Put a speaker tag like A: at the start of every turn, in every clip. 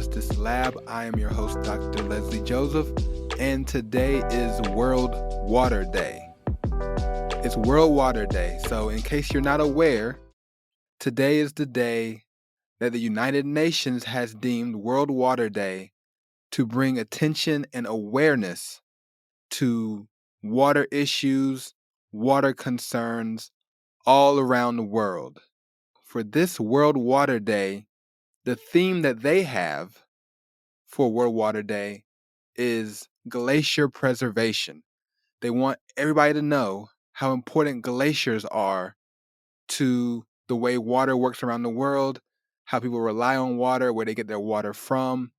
A: Justice Lab. I am your host, Dr. Leslie Joseph, and today is World Water Day. It's World Water Day, so in case you're not aware, today is the day that the United Nations has deemed World Water Day to bring attention and awareness to water issues, water concerns all around the world. For this World Water Day, the theme that they have for World Water Day is glacier preservation. They want everybody to know how important glaciers are to the way water works around the world, how people rely on water, where they get their water from.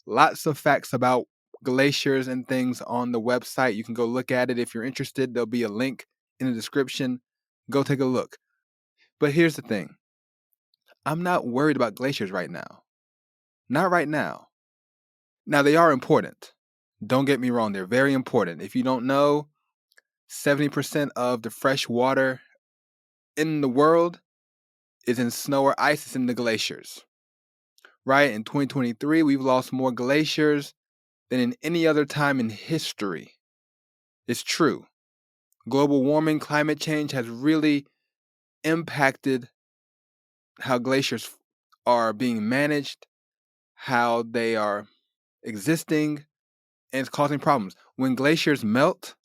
A: Lots of facts about glaciers and things on the website. You can go look at it if you're interested. There'll be a link in the description. Go take a look. But here's the thing. I'm not worried about glaciers right now. Not right now. Now, they are important. Don't get me wrong. They're very important. If you don't know, 70% of the fresh water in the world is in snow or ice. It's in the glaciers. Right? In 2023, we've lost more glaciers than in any other time in history. It's true. Global warming, climate change has really impacted how glaciers are being managed, how they are existing, and it's causing problems. When glaciers melt,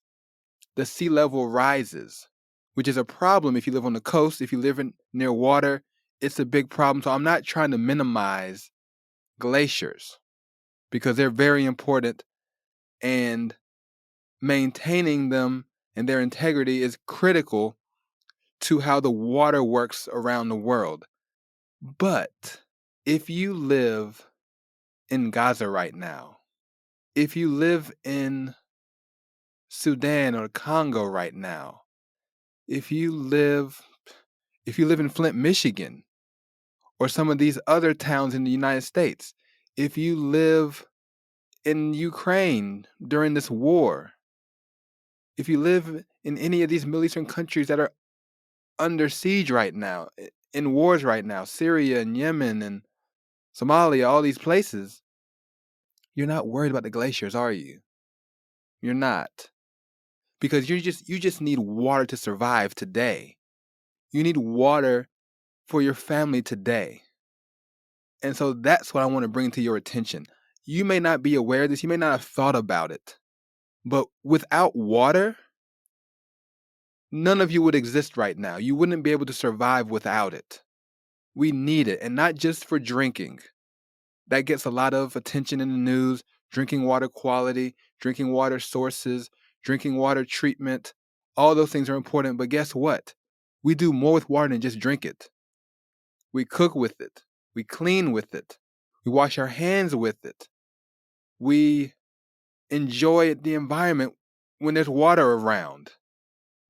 A: the sea level rises, which is a problem if you live on the coast, if you live near water. It's a big problem. So I'm not trying to minimize glaciers because they're very important, and maintaining them and their integrity is critical to how the water works around the world. But if you live in Gaza right now, if you live in Sudan or Congo right now, if you live in Flint, Michigan, or some of these other towns in the United States, if you live in Ukraine during this war, if you live in any of these Middle Eastern countries that are under siege right now, in wars right now, Syria and Yemen and Somalia, all these places, you're not worried about the glaciers, are you? You're not. Because you just need water to survive today. You need water for your family today. And so that's what I want to bring to your attention. You may not be aware of this, you may not have thought about it, but without water, none of you would exist right now. You wouldn't be able to survive without it. We need it, and not just for drinking. That gets a lot of attention in the news. Drinking water quality, drinking water sources, drinking water treatment. All those things are important, but guess what? We do more with water than just drink it. We cook with it. We clean with it. We wash our hands with it. We enjoy the environment when there's water around.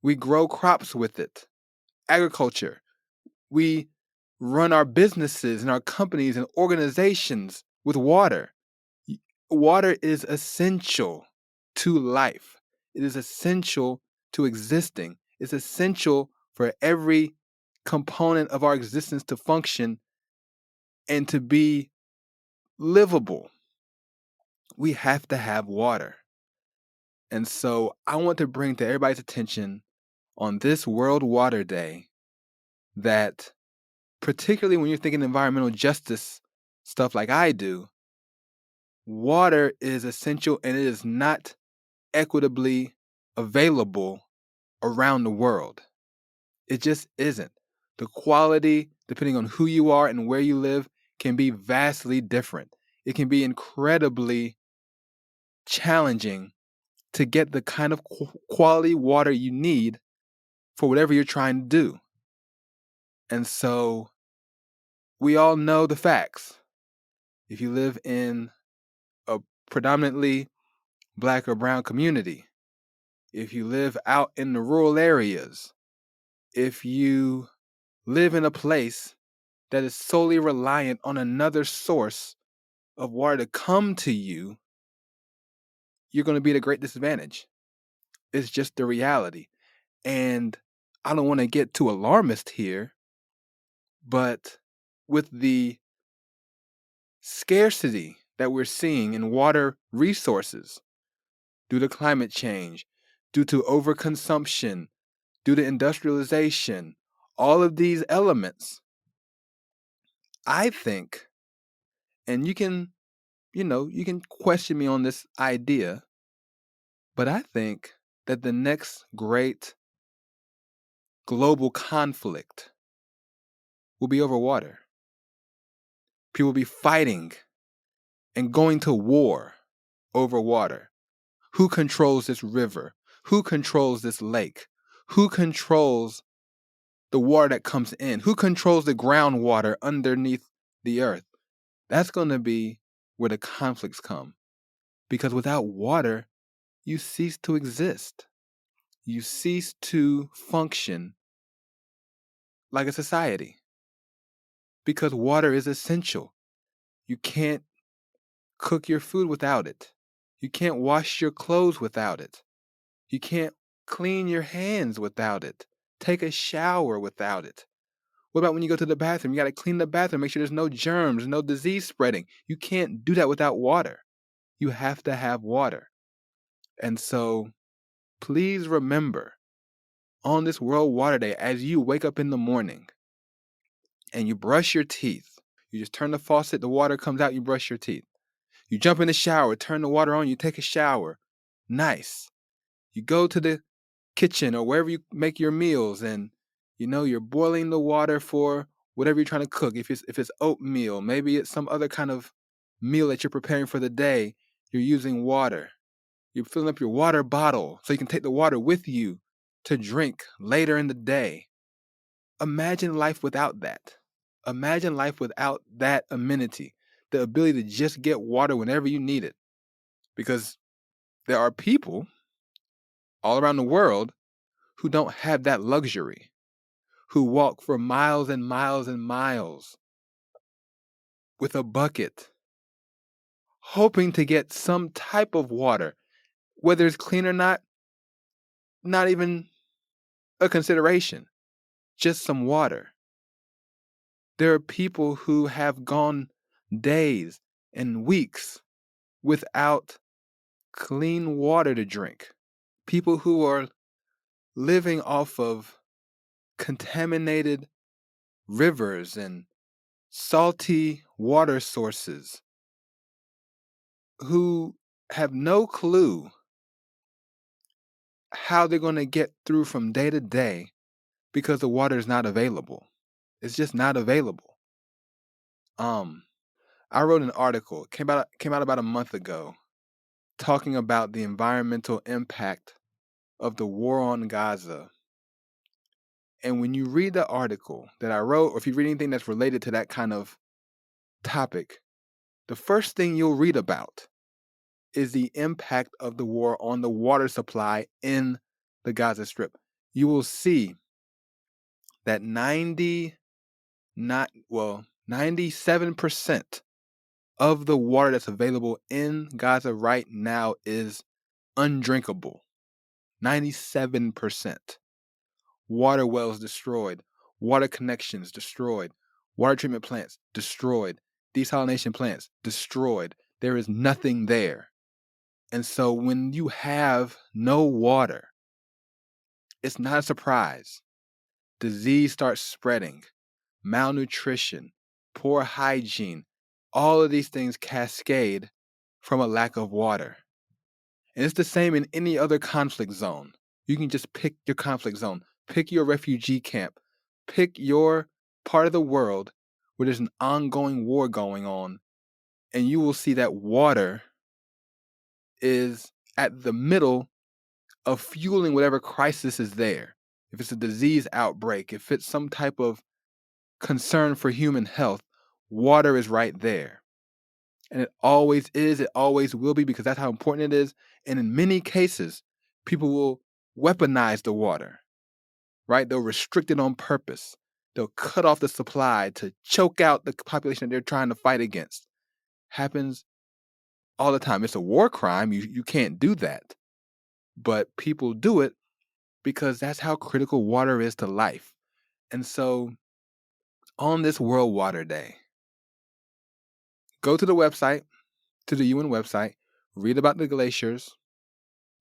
A: We grow crops with it. Agriculture. We run our businesses and our companies and organizations with water. Water is essential to life. It is essential to existing. It's essential for every component of our existence to function and to be livable. We have to have water. And so I want to bring to everybody's attention on this World Water Day that, particularly when you're thinking environmental justice stuff like I do, water is essential and it is not equitably available around the world. It just isn't. The quality, depending on who you are and where you live, can be vastly different. It can be incredibly challenging to get the kind of quality water you need for whatever you're trying to do. And so we all know the facts. If you live in a predominantly Black or brown community, if you live out in the rural areas, if you live in a place that is solely reliant on another source of water to come to you, you're going to be at a great disadvantage. It's just the reality. And I don't want to get too alarmist here, but with the scarcity that we're seeing in water resources due to climate change, due to overconsumption, due to industrialization, all of these elements, I think, and you can question me on this idea, but I think that the next great global conflict will be over water. People will be fighting and going to war over water. Who controls this river? Who controls this lake? Who controls the water that comes in? Who controls the groundwater underneath the earth? That's going to be where the conflicts come. Because without water, you cease to exist. You cease to function like a society. Because water is essential. You can't cook your food without it. You can't wash your clothes without it. You can't clean your hands without it. Take a shower without it. What about when you go to the bathroom? You got to clean the bathroom, make sure there's no germs, no disease spreading. You can't do that without water. You have to have water. And so please remember on this World Water Day, as you wake up in the morning and you brush your teeth, you just turn the faucet, the water comes out, you brush your teeth. You jump in the shower, turn the water on, you take a shower. Nice. You go to the kitchen or wherever you make your meals and you're boiling the water for whatever you're trying to cook. If it's oatmeal, maybe it's some other kind of meal that you're preparing for the day, you're using water. You're filling up your water bottle so you can take the water with you to drink later in the day. Imagine life without that. Imagine life without that amenity, the ability to just get water whenever you need it. Because there are people all around the world who don't have that luxury, who walk for miles and miles and miles with a bucket, hoping to get some type of water, whether it's clean or not even a consideration, just some water. There are people who have gone days and weeks without clean water to drink. People who are living off of contaminated rivers and salty water sources, who have no clue how they're going to get through from day to day because the water is not available. It's just not available. I wrote an article, came out about a month ago, talking about the environmental impact of the war on Gaza. And when you read the article that I wrote, or if you read anything that's related to that kind of topic, the first thing you'll read about is the impact of the war on the water supply in the Gaza Strip. You will see that 97% of the water that's available in Gaza right now is undrinkable. 97%. Water wells destroyed, water connections destroyed, water treatment plants destroyed, desalination plants destroyed. There is nothing there. And so when you have no water, it's not a surprise. Disease starts spreading, malnutrition, poor hygiene, all of these things cascade from a lack of water. And it's the same in any other conflict zone. You can just pick your conflict zone, pick your refugee camp, pick your part of the world where there's an ongoing war going on, and you will see that water is at the middle of fueling whatever crisis is there. If it's a disease outbreak, if it's some type of concern for human health, water is right there. And it always is, it always will be, because that's how important it is. And in many cases, people will weaponize the water, right? They'll restrict it on purpose. They'll cut off the supply to choke out the population that they're trying to fight against. Happens all the time. It's a war crime. You can't do that. But people do it because that's how critical water is to life. And so on this World Water Day, Go to the website, to the UN website, read about the glaciers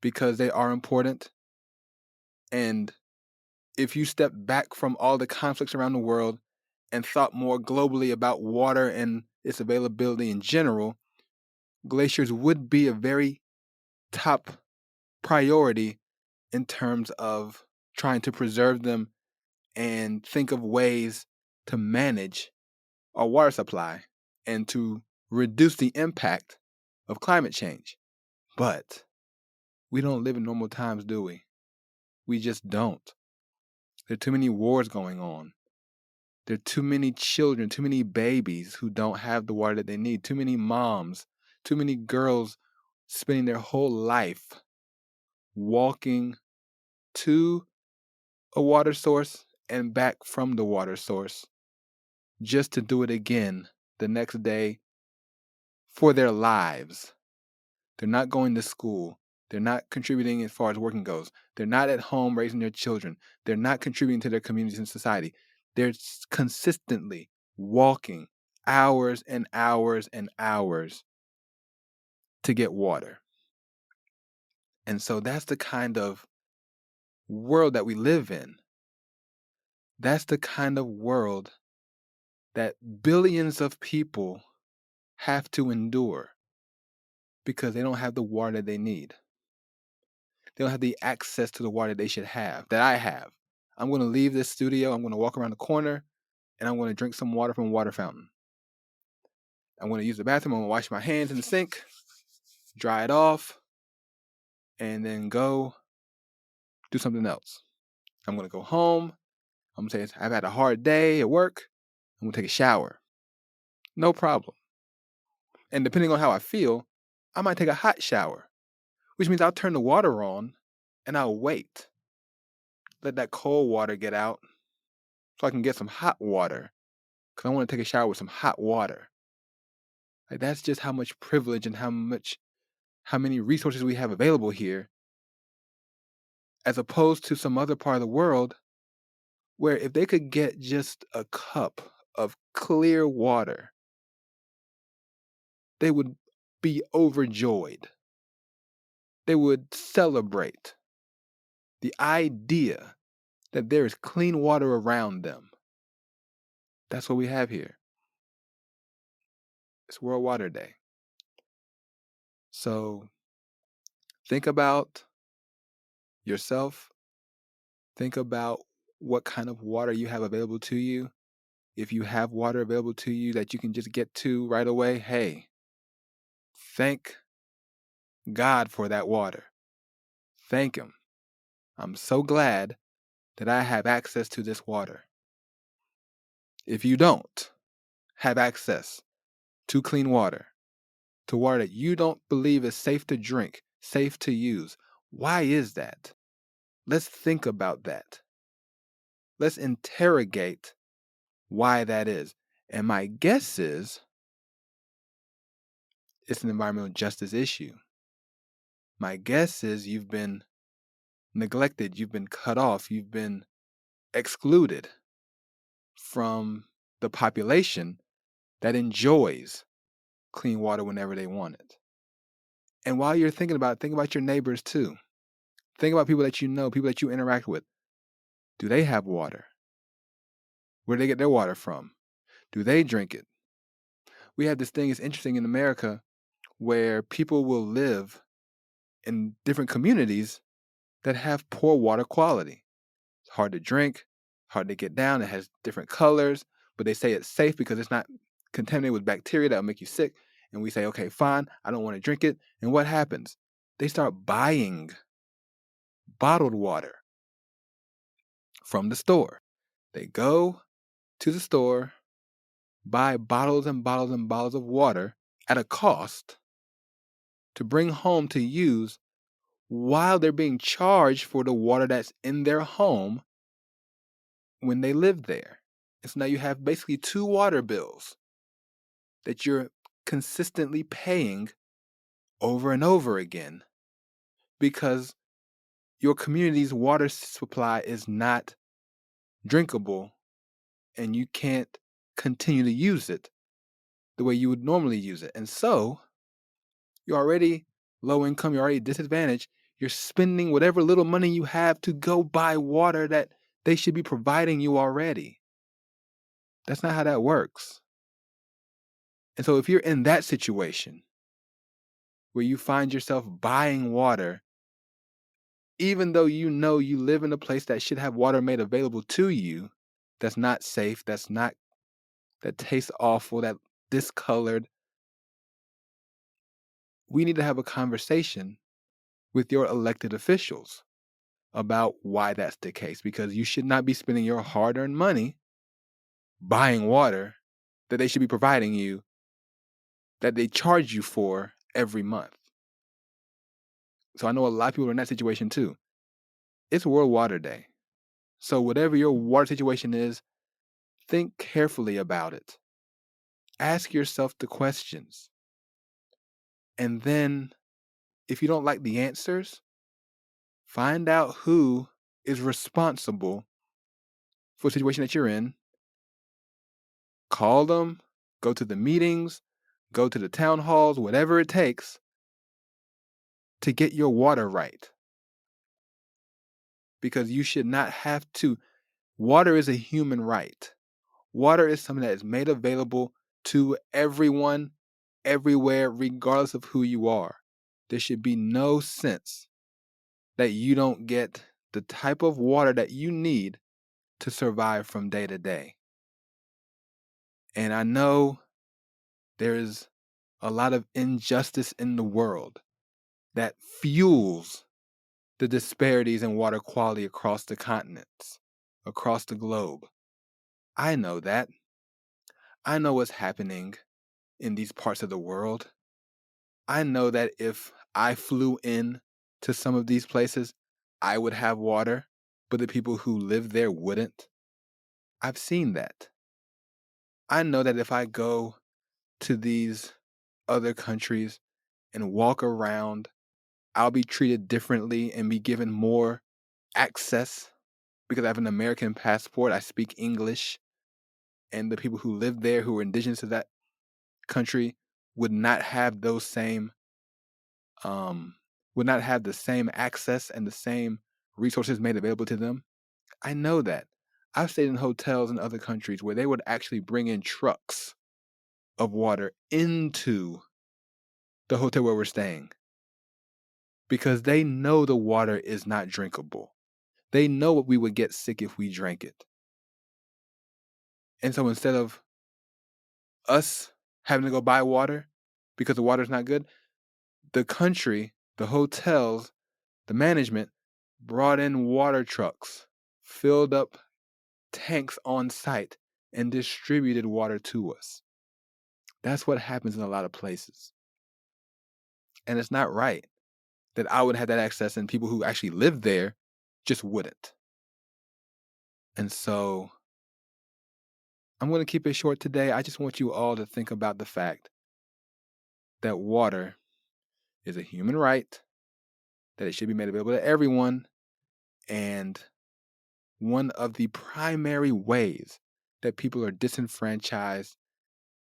A: because they are important. And if you step back from all the conflicts around the world and thought more globally about water and its availability in general, glaciers would be a very top priority in terms of trying to preserve them and think of ways to manage our water supply and to reduce the impact of climate change. But we don't live in normal times, do we? We just don't. There are too many wars going on. There are too many children, too many babies who don't have the water that they need, too many moms, too many girls spending their whole life walking to a water source and back from the water source just to do it again the next day for their lives. They're not going to school. They're not contributing as far as working goes. They're not at home raising their children. They're not contributing to their communities and society. They're consistently walking hours and hours and hours to get water. And so that's the kind of world that we live in. That's the kind of world that billions of people have to endure because they don't have the water that they need. They don't have the access to the water they should have, that I have. I'm going to leave this studio. I'm going to walk around the corner and I'm going to drink some water from a water fountain. I'm going to use the bathroom. I'm going to wash my hands in the sink, dry it off, and then go do something else. I'm going to go home. I'm going to say, I've had a hard day at work. I'm going to take a shower. No problem. And depending on how I feel, I might take a hot shower, which means I'll turn the water on and I'll wait. Let that cold water get out so I can get some hot water because I want to take a shower with some hot water. Like, that's just how much privilege and how many resources we have available here, as opposed to some other part of the world where if they could get just a cup of clear water, they would be overjoyed. They would celebrate the idea that there is clean water around them. That's what we have here. It's World Water Day. So think about yourself. Think about what kind of water you have available to you. If you have water available to you that you can just get to right away, hey, thank God for that water. Thank Him. I'm so glad that I have access to this water. If you don't have access to clean water, to water that you don't believe is safe to drink, safe to use, why is that? Let's think about that. Let's interrogate why that is. And my guess is it's an environmental justice issue. My guess is you've been neglected, you've been cut off, you've been excluded from the population that enjoys clean water whenever they want it. And while you're thinking about it, think about your neighbors too. Think about people that you know, people that you interact with. Do they have water? Where do they get their water from? Do they drink it? We have this thing, it's interesting in America, where people will live in different communities that have poor water quality. It's hard to drink, hard to get down, it has different colors, but they say it's safe because it's not contaminated with bacteria that will make you sick. And we say, okay, fine, I don't want to drink it. And what happens? They start buying bottled water from the store. They go to the store, buy bottles and bottles and bottles of water at a cost to bring home to use while they're being charged for the water that's in their home when they live there. And so now you have basically two water bills that you're consistently paying over and over again because your community's water supply is not drinkable and you can't continue to use it the way you would normally use it. And so you're already low income, you're already disadvantaged. You're spending whatever little money you have to go buy water that they should be providing you already. That's not how that works. And so if you're in that situation where you find yourself buying water, even though you know you live in a place that should have water made available to you, that's not safe, that tastes awful, that discolored, we need to have a conversation with your elected officials about why that's the case, because you should not be spending your hard-earned money buying water that they should be providing you, that they charge you for every month. So I know a lot of people are in that situation too. It's World Water Day. So whatever your water situation is, think carefully about it. Ask yourself the questions. And then, if you don't like the answers, find out who is responsible for the situation that you're in. Call them, go to the meetings, go to the town halls, whatever it takes to get your water right. Because you should not have to. Water is a human right. Water is something that is made available to everyone, everywhere, regardless of who you are. There should be no sense that you don't get the type of water that you need to survive from day to day. And I know there's a lot of injustice in the world that fuels the disparities in water quality across the continents, across the globe. I know that. I know what's happening in these parts of the world. I know that if I flew in to some of these places, I would have water, but the people who live there wouldn't. I've seen that. I know that if I go to these other countries and walk around, I'll be treated differently and be given more access because I have an American passport. I speak English, and the people who live there who are indigenous to that country would not have those same would not have the same access and the same resources made available to them. I know that. I've stayed in hotels in other countries where they would actually bring in trucks of water into the hotel where we're staying because they know the water is not drinkable. They know we would get sick if we drank it. And so instead of us having to go buy water because the water's not good, the country, the hotels, the management brought in water trucks, filled up tanks on site, and distributed water to us. That's what happens in a lot of places. And it's not right that I would have that access and people who actually live there just wouldn't. And so I'm going to keep it short today. I just want you all to think about the fact that water is a human right, that it should be made available to everyone, and one of the primary ways that people are disenfranchised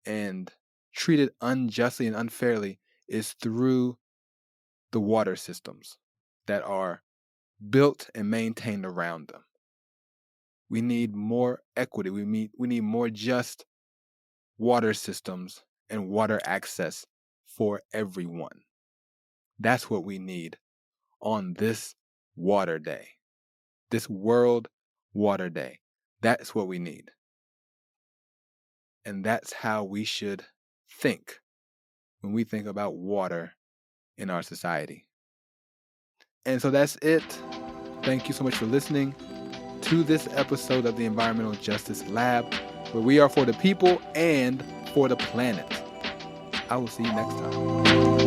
A: and treated unjustly and unfairly is through the water systems that are built and maintained around them. We need more equity. We need more just water systems and water access for everyone. That's what we need on this water day, this World Water Day. That's what we need. And that's how we should think when we think about water in our society. And so that's it. Thank you so much for listening to this episode of the Environmental Justice Lab, where we are for the people and for the planet. I will see you next time.